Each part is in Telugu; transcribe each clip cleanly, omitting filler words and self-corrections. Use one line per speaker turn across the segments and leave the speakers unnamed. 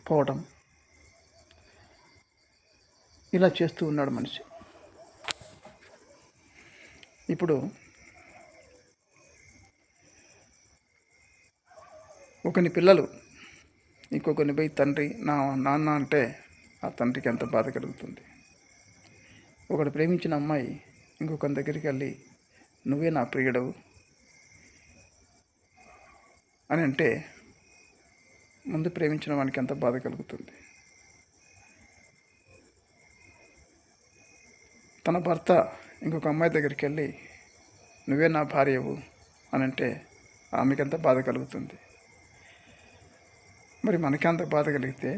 పోవడం, ఇలా చేస్తూ ఉన్నాడు మనిషి. ఇప్పుడు ఒకని పిల్లలు ఇంకొకరిని పోయి తండ్రి నా నాన్న అంటే ఆ తండ్రికి ఎంత బాధ కలుగుతుంది. ఒకడు ప్రేమించిన అమ్మాయి ఇంకొకరి దగ్గరికి వెళ్ళి నువ్వే నా ప్రియుడవు అని అంటే ముందు ప్రేమించిన వానికి ఎంత బాధ కలుగుతుంది. తన భర్త ఇంకొక అమ్మాయి దగ్గరికి వెళ్ళి నువ్వే నా భార్యవు అని అంటే ఆమెకి ఎంత బాధ కలుగుతుంది. మరి మనకెంత బాధ కలిగితే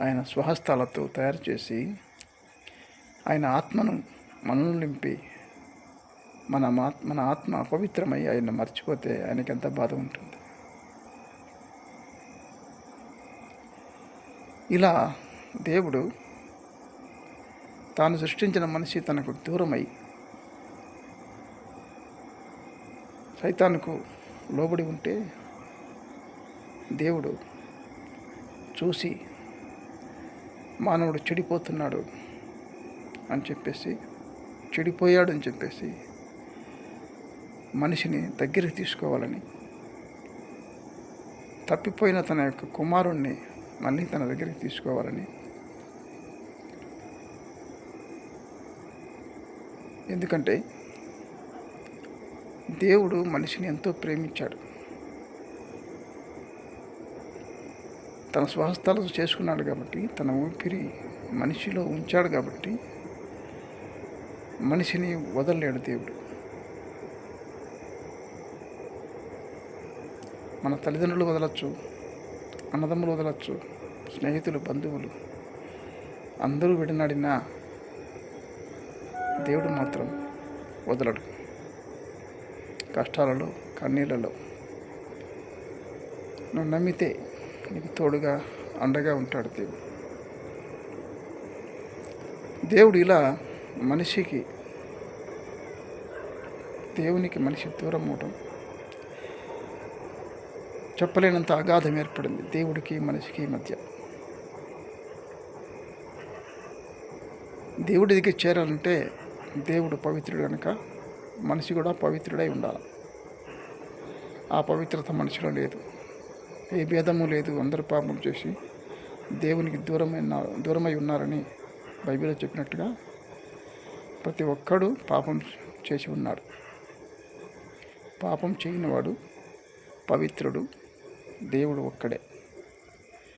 ఆయన స్వహస్తాలతో తయారు చేసి ఆయన ఆత్మను మనలో నింపి మన ఆత్మ అపవిత్రమై ఆయన మర్చిపోతే ఆయనకి ఎంత బాధ ఉంటుంది. ఇలా దేవుడు తాను సృష్టించిన మనిషి తనకు దూరమై సైతానుకు లోబడి ఉంటే దేవుడు చూసి మానవుడు చెడిపోతున్నాడు అని చెప్పేసి, చెడిపోయాడు అని చెప్పేసి మనిషిని దగ్గరికి తీసుకోవాలని, తప్పిపోయిన తన యొక్క కుమారుణ్ణి మళ్ళీ తన దగ్గరికి తీసుకోవాలని, ఎందుకంటే దేవుడు మనిషిని ఎంతో ప్రేమించాడు. తన స్వహస్తాలతో చేసుకున్నాడు కాబట్టి, తన ఊపిరి మనిషిలో ఉంచాడు కాబట్టి మనిషిని వదలలేడు దేవుడు. మన తల్లిదండ్రులు వదలచ్చు, అన్నదమ్ములు వదలచ్చు, స్నేహితులు, బంధువులు అందరూ విడనాడినా దేవుడు మాత్రం వదలడు. కష్టాలలో, కన్నీళ్ళలో నువ్వు నమ్మితే నీకు తోడుగా అండగా ఉంటాడు దేవుడు. దేవుడు ఇలా దేవునికి మనిషి దూరం అవడం, చెప్పలేనంత అగాధం ఏర్పడింది దేవుడికి మనిషికి మధ్య. దేవుడి దగ్గర చేరాలంటే దేవుడు పవిత్రుడు కనుక మనిషి కూడా పవిత్రుడై ఉండాలి. ఆ పవిత్రత మనిషిలో లేదు, ఏ భేదము లేదు. అందరూ పాపం చేసి దేవునికి దూరమై ఉన్నారని బైబిల్లో చెప్పినట్టుగా ప్రతి ఒక్కడు పాపం చేసి ఉన్నాడు. పాపం చేయనివాడు పవిత్రుడు దేవుడు ఒక్కడే.